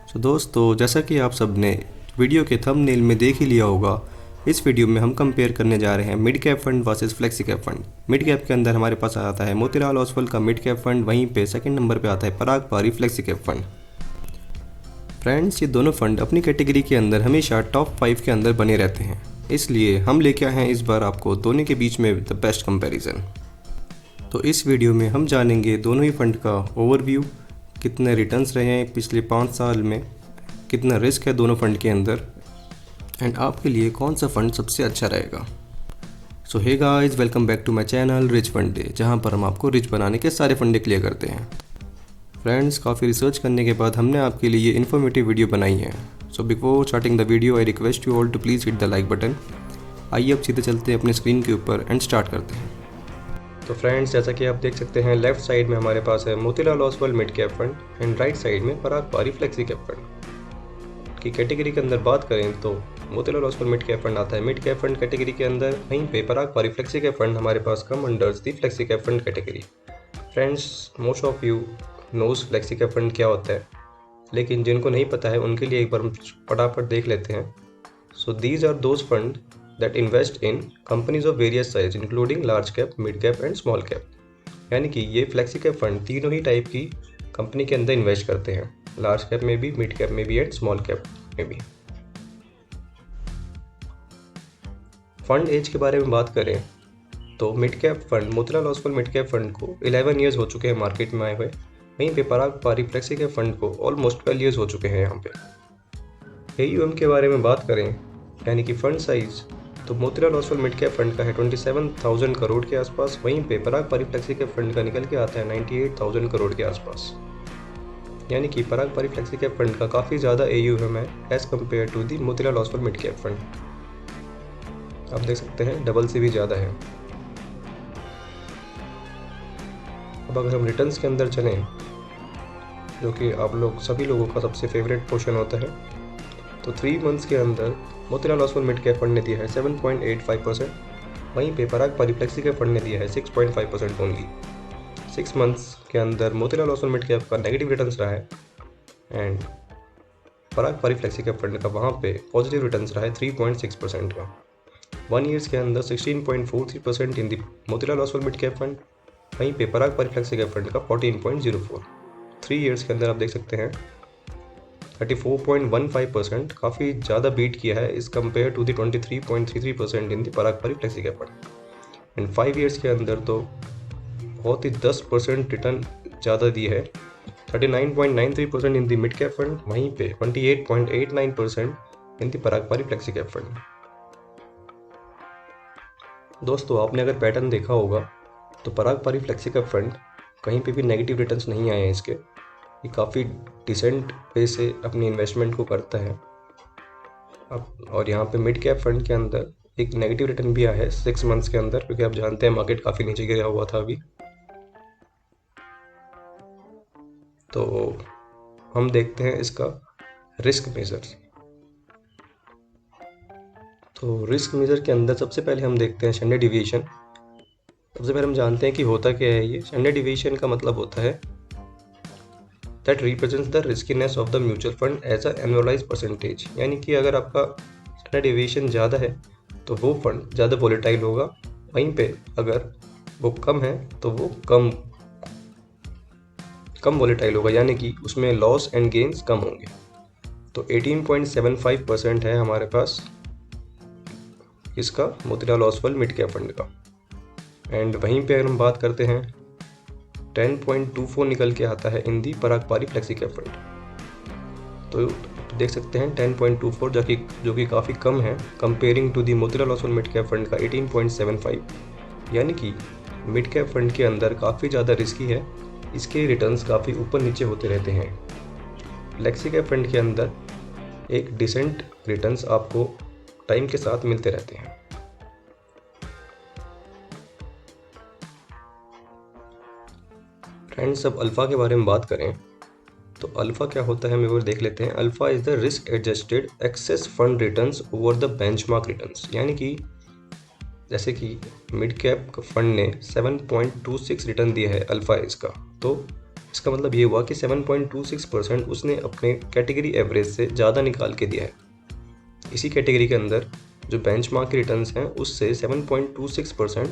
दोस्तों, जैसा कि आप सब ने वीडियो के थंबनेल में देख ही लिया होगा, इस वीडियो में हम कंपेयर करने जा रहे हैं mid cap fund versus flexi cap fund. Mid cap के अंदर हमारे पास आता है मोतीलाल ओसवाल का मिड कैप फंड, वहीं पे सेकंड नंबर पे आता है पराग Parikh flexi cap fund. Friends, ये दोनों फंड अपनी कैटेगरी के अंदर हमेशा टॉप 5 के अंदर बने रहते हैं, इसलिए हम लेके आए हैं इस बार आपको दोनों के बीच में द बेस्ट कंपैरिजन। तो इस वीडियो में हम जानेंगे दोनों ही फंड का ओवरव्यू, कितने रिटर्न्स रहे हैं पिछले 5 साल में, कितना रिस्क है दोनों फंड के अंदर, एंड आपके लिए कौन सा फंड सबसे अच्छा रहेगा। So hey guys, welcome back to my channel rich fund day, जहां पर हम आपको रिच बनाने के सारे फंडे क्लियर करते हैं। फ्रेंड्स, काफ़ी रिसर्च करने के बाद हमने आपके लिए इन्फॉर्मेटिव वीडियो बनाई है। So before starting the video I request you all to please hit the like button. आइए अब सीधे चलते हैं अपने स्क्रीन के ऊपर एंड स्टार्ट करते हैं। तो फ्रेंड्स, जैसा कि आप देख सकते हैं, लेफ्ट साइड में हमारे पास है Motilal Oswal mid cap fund and right side में पराग पारी फ्लेक्सी कैप फंड की कैटेगरी के अंदर बात करें तो Motilal Oswal mid cap fund आता है मिड कैप फंड कैटेगरी के अंदर, वहीं पे पराग पारी फ्लेक्सी कैप फंड हमारे पास come unders the flexi cap fund category. Friends, most of you knows flexi cap fund क्या होता है, लेकिन जिनको नहीं पता है उनके लिए एक बार फटाफट देख लेते हैं। So these are those fund that invest in companies of various size including large cap, mid cap and small cap। यानी कि ये फ्लेक्सी कैप फंड तीनों ही टाइप की कंपनी के अंदर इन्वेस्ट करते हैं, लार्ज कैप में भी, मिड कैप में भी एंड स्मॉल कैप में भी। फंड एज के बारे में बात करें तो mid cap fund Motilal Oswal mid cap fund को 11 ईयर्स हो चुके हैं मार्केट में आए हुए, वहीं पे पराग पारी फ्लेक्सी कैप फंड को ऑलमोस्ट 12 ईयर्स हो चुके हैं यहाँ पे। AUM के बारे में बात करें यानी कि फंड साइज, तो Motilal Oswal mid cap fund का है 27,000 करोड़ के आसपास, वहीं पे पराग पारी फ्लेक्सी कैप फंड का निकल के आता है 98,000 करोड़ के आसपास। यानी कि पराग पारी फ्लेक्सी कैप फंड का काफ़ी ज़्यादा AUM है as compare to the Motilal Oswal mid cap fund. आप देख सकते हैं डबल से भी ज़्यादा है। अब अगर हम रिटर्न्स के अंदर चलें, जो कि आप लोग सभी लोगों का सबसे फेवरेट पोर्शन होता है, तो 3 मंथ्स के अंदर Motilal Oswal mid cap fund ने दिया है 7.85%, वहीं पे पराग पारी फ्लेक्सी कैप फंड ने दिया है 6.5% ओनली। 6 मंथ्स के अंदर मोतीलाल ओसवाल मिड कैप का नेगेटिव रिटर्न्स रहा है and Parag Parikh flexi cap fund का वहाँ पे पॉजिटिव रिटर्न्स रहा है 3.6% का। 1 ईयर्स के अंदर 16.43% in the Motilal Oswal mid cap fund, वहीं पे पराग पारी फ्लेक्सी कैप फंड का 14.04। 3 ईयर्स के अंदर आप देख सकते हैं 34.15%, काफ़ी ज़्यादा बीट किया है इस compare to the 23.33% in the Parag Parikh flexi cap fund. And 5 years के अंदर तो बहुत ही 10% रिटर्न ज़्यादा दी है, 39.93% इन दी मिड कैप फंड, वहीं पे 28.89% इन दी Parag Parikh flexi cap fund. दोस्तों, आपने अगर पैटर्न देखा होगा तो पराग पारी फ्लेक्सी कैप फंड कहीं पे भी नेगेटिव रिटर्न्स नहीं आए हैं इसके, ये काफ़ी डिसेंट पे से अपनी इन्वेस्टमेंट को करता है। अब और यहाँ पे मिड कैप फंड के अंदर एक नेगेटिव रिटर्न भी आया है 6 मंथ्स के अंदर, क्योंकि आप जानते हैं मार्केट काफ़ी नीचे गिरा हुआ था अभी। तो हम देखते हैं इसका रिस्क मेजर। तो रिस्क मेजर के अंदर सबसे पहले हम देखते हैं स्टैंडर्ड डिविएशन। सबसे पहले हम जानते हैं कि होता क्या है ये। स्टैंडर्ड डिविएशन का मतलब होता है that represents the riskiness of the mutual fund as a annualized percentage। यानी कि अगर आपका स्टैंडर्ड डिविएशन ज़्यादा है तो वो फंड ज़्यादा वोलेटाइल होगा, वहीं पे अगर वो कम है तो वो कम वोलेटाइल होगा, यानी कि उसमें लॉस एंड गेन्स कम होंगे। तो 18.75% है हमारे पास इसका Motilal Oswal mid cap fund का। एंड वहीं पे अगर हम बात करते हैं 10.24 निकल के आता है in the Parag Parikh flexi cap fund. तो देख सकते हैं 10.24 जो कि काफ़ी कम है comparing to the Motilal Oswal mid cap fund का 18.75। यानी कि मिड कैप फंड के अंदर काफ़ी ज़्यादा रिस्की है, इसके रिटर्न्स काफ़ी ऊपर नीचे होते रहते हैं। फ्लेक्सी कैप फंड के अंदर एक डिसेंट रिटर्न्स आपको टाइम के साथ मिलते रहते हैं। फ्रेंड्स, अब अल्फ़ा के बारे में बात करें तो अल्फ़ा क्या होता है हम एक बार देख लेते हैं। Alpha is the risk adjusted excess fund returns over the benchmark returns. यानी कि जैसे कि मिड कैप फंड ने 7.26 रिटर्न दिया है अल्फ़ा इसका, तो इसका मतलब ये हुआ कि 7.26% उसने अपने कैटेगरी एवरेज से ज़्यादा निकाल के दिया है। इसी कैटेगरी के अंदर जो बेंचमार्क के रिटर्न्स हैं उससे 7.26%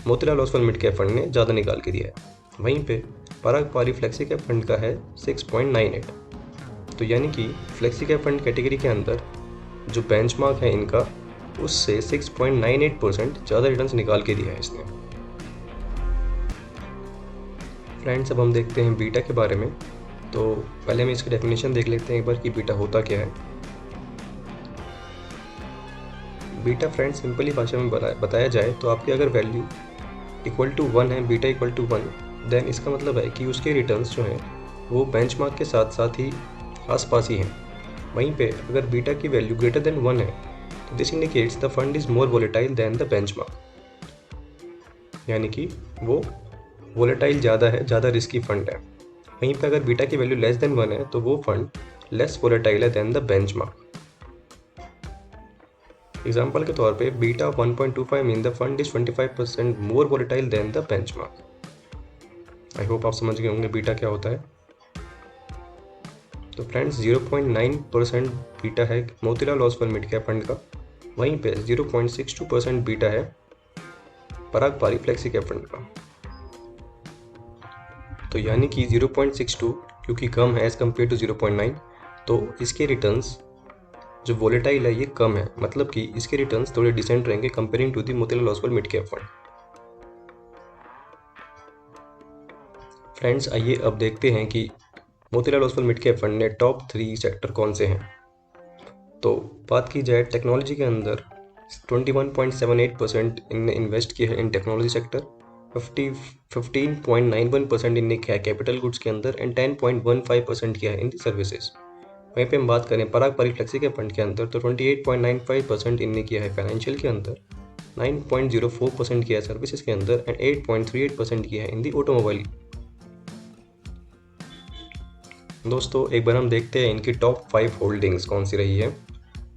Motilal Oswal mid cap fund ने ज़्यादा निकाल के दिया है। वहीं पे पराग पारी फ्लेक्सी कैप फंड का है 6.98। तो यानी कि फ्लेक्सी कैप फंड कैटेगरी के अंदर जो बेंचमार्क है इनका उससे 6.98% ज़्यादा रिटर्न्स निकाल के दिया है इसने। फ्रेंड्स, अब हम देखते हैं बीटा के बारे में। तो पहले हम इसकी डेफिनेशन देख लेते हैं एक बार कि बीटा होता क्या है। बीटा फ्रेंड्स सिंपली भाषा में बताया जाए तो आपकी अगर वैल्यू इक्वल टू 1 है, बीटा इक्वल टू 1, देन इसका मतलब है कि उसके रिटर्न्स जो हैं वो बेंचमार्क के साथ साथ ही आसपास ही हैं। वहीं पे अगर बीटा की वैल्यू ग्रेटर देन 1 है तो this indicates the fund is more volatile than the benchmark, यानी कि वो वोलेटाइल ज़्यादा है, ज़्यादा रिस्की फंड है। वहीं पे अगर बीटा की वैल्यू लेस देन 1 है तो वो फंड लेस वोलेटाइल है देन द बेंचमार्क। एग्जाम्पल के तौर पे beta 1.25 mean the fund is 25% more volatile than the benchmark. I hope आप समझ गए होंगे बीटा क्या होता है। तो फ्रेंड्स 0.9% बीटा है Motilal Oswal mid cap fund का, वहीं पे 0.62% बीटा है पराग पारी फ्लेक्सी कैप फंड का। तो यानी कि 0.62 क्योंकि कम है एज कम्पेयर टू 0.9, तो इसके रिटर्न्स जो वोलेटाइल है ये कम है, मतलब कि इसके रिटर्न्स थोड़े डिसेंट रहेंगे comparing to the Motilal Oswal mid cap fund. Friends, आइए अब देखते हैं कि Motilal Oswal mid cap fund ने टॉप 3 सेक्टर कौन से हैं। तो बात की जाए टेक्नोलॉजी के अंदर 21.78% इनने इन्वेस्ट किया है इन टेक्नोलॉजी सेक्टर, 15.91% इनने किया है कैपिटल गुड्स के अंदर एंड 10.15% किया है इन दी सर्विसेज। वहीं पे हम बात करें पराग पारी फ्लेक्सी के फंड के अंदर तो 28.95% इनने किया है फाइनेंशियल के अंदर, 9.04% किया है सर्विसेज के अंदर एंड 8.38% किया है इन दी ऑटोमोबाइल। दोस्तों, एक बार हम देखते हैं इनकी टॉप 5 होल्डिंग्स कौन सी रही है।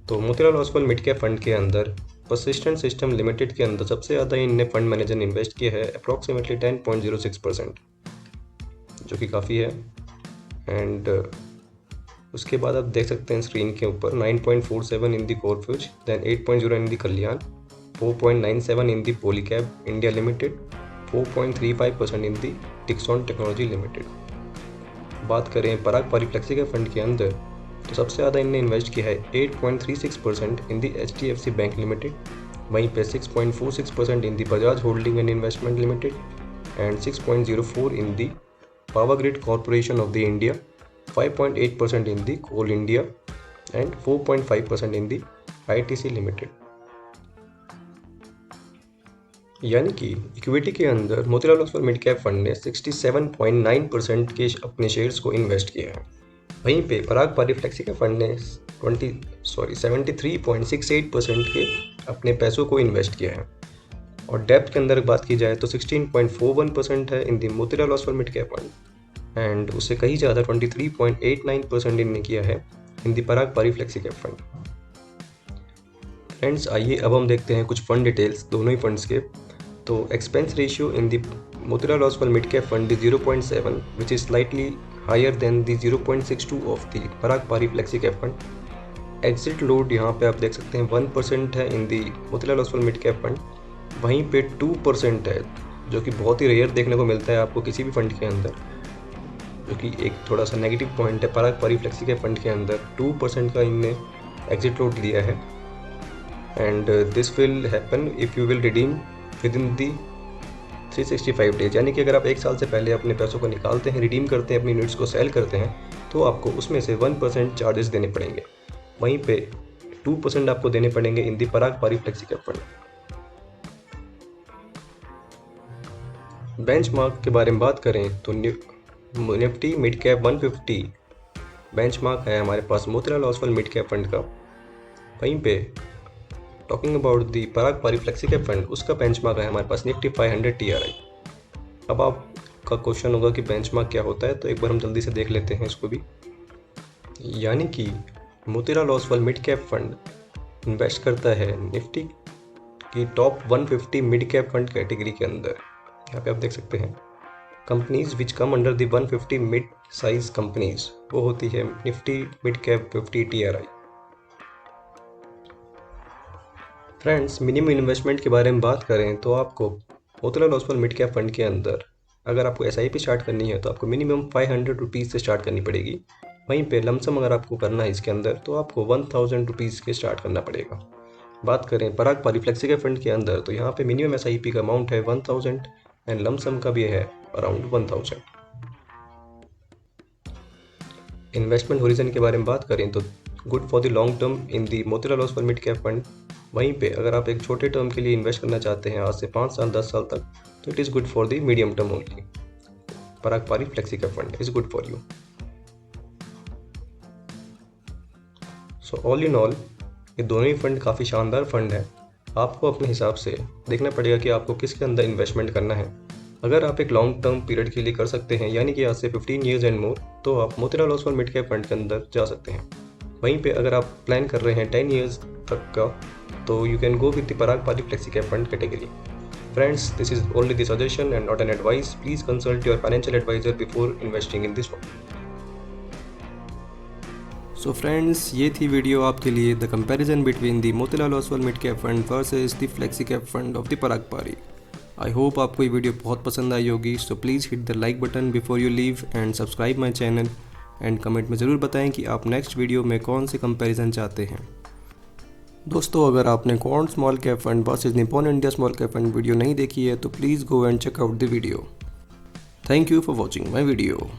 तो Motilal Oswal mid cap fund के अंदर परसिस्टेंट सिस्टम लिमिटेड के अंदर सबसे ज़्यादा इनने फंड मैनेजर ने इन्वेस्ट किया है अप्रॉक्सीमेटली 10.06%, जो कि काफ़ी है। एंड उसके बाद आप देख सकते हैं स्क्रीन के ऊपर 9.47 इन दी कोरफ्यूज, देन 8.0 इन दी कल्याण, 4.97 इन दी पॉलीकैब इंडिया लिमिटेड, 4.35% इन दी टिक्सॉन टेक्नोलॉजी लिमिटेड। बात करें पराग पारी फ्लेक्सी के फंड के अंदर तो सबसे ज़्यादा इनने इन्वेस्ट किया है 8.36% in the HDFC bank limited, वहीं पे 6.46% in the Bajaj holding and investment limited and 6.04 in the power grid corporation of the India, 5.8% in the Coal India and 4.5% in the ITC Limited। यानी कि इक्विटी के अंदर Motilal Oswal mid cap fund ने 67.9% के अपने shares को इन्वेस्ट किया है। वहीं पे पराग पारी फ्लेक्सी के फंड ने 73.68% के अपने पैसों को इन्वेस्ट किया है। और डेप्थ के अंदर बात की जाए तो 16.41% है in the Motilal Oswal mid cap fund and उससे कहीं ज़्यादा 23.89% इनने किया है in the Parag Parikh flexi cap fund. Friends, आइए अब हम देखते हैं कुछ फंड डिटेल्स दोनों ही फंड्स के। तो expense ratio in the Motilal Oswal mid cap fund is 0.7 which is slightly higher than the 0.62 of the Parag Parikh flexi cap fund. Exit load यहाँ पे आप देख सकते हैं 1% है in the Motilal Oswal mid cap fund, वहीं पे 2% है जो कि बहुत ही रेयर देखने को मिलता है आपको किसी भी फंड के अंदर, जो कि एक थोड़ा सा नेगेटिव पॉइंट है। पराग पारी फ्लेक्सी के फंड के अंदर 2% का इनने एग्जिट लोड लिया है and this will happen if you will redeem with in the 365 days, यानी कि अगर आप एक साल से पहले अपने पैसों को निकालते हैं, रिडीम करते हैं, अपनी यूनिट्स को सेल करते हैं तो आपको उसमें से 1% चार्जेस देने पड़ेंगे, वहीं पे 2% आपको देने पड़ेंगे इन दी पराग पारी फ्लेक्सी के फंड। बेंचमार्क के बारे में बात करें तो निफ्टी मिड कैप 150 बेंचमार्क है हमारे पास Motilal Oswal mid cap fund का। वहीं पे talking about the Parag Parikh flexi cap fund, उसका बेंचमार्क है हमारे पास निफ्टी 500 TRI। अब आपका क्वेश्चन होगा कि बेंचमार्क क्या होता है, तो एक बार हम जल्दी से देख लेते हैं इसको भी। यानी कि Motilal Oswal mid cap fund invest करता है निफ्टी की top 150 mid cap fund category के अंदर। यहाँ पे आप देख सकते हैं companies which come under the 150 mid size companies, वो होती है Nifty mid cap 50 TRI। Friends, minimum investment के बारे में बात करें तो आपको Motilal Oswal mid cap fund के अंदर अगर आपको SIP स्टार्ट करनी है तो आपको मिनिमम 500 रुपीज़ से स्टार्ट करनी पड़ेगी। वहीं पे लमसम अगर आपको करना है इसके अंदर तो आपको 1000 रुपीज़ के स्टार्ट करना पड़ेगा। बात करें पराग पारी फ्लेक्सी कैप फंड के अंदर तो यहाँ पे मिनिमम SIP का अमाउंट है 1000 एंड लमसम का भी है अराउंड 1000। इन्वेस्टमेंट होरिजन के बारे में बात करें तो good for the long term in the Motilal Oswal mid cap fund. वहीं पे अगर आप एक छोटे टर्म के लिए इन्वेस्ट करना चाहते हैं आज से 5 साल 10 साल तक, तो it is good for the medium term only. Parag Parikh flexi cap fund is good for you. So all in all ये दोनों ही फंड काफ़ी शानदार फंड है। आपको अपने हिसाब से देखना पड़ेगा कि आपको किसके अंदर इन्वेस्टमेंट करना है। अगर आप एक लॉन्ग टर्म पीरियड के लिए कर सकते हैं यानी कि आज से 15 ईयर्स एंड मोर, तो आप Motilal Oswal mid cap fund के अंदर जा सकते हैं। वहीं पे अगर आप प्लान कर रहे हैं 10 ईयर्स तक का, तो you can go with the Parag Parikh flexi cap fund category. Friends, this is only the suggestion and not an advice. Please consult your financial advisor before investing in this one. So friends, ये थी video आपके लिए the comparison between the Motilal Oswal mid cap fund versus the flexi cap fund of the Parag Parikh. I hope आपको ये video बहुत पसंद आई होगी। So please hit the like button before you leave and subscribe my channel and comment में ज़रूर बताएं कि आप नेक्स्ट वीडियो में कौन से कंपैरिजन चाहते हैं। दोस्तों, अगर आपने Quant small cap fund versus Nippon India small cap fund video नहीं देखी है तो please go and check out the video. Thank you for watching my video.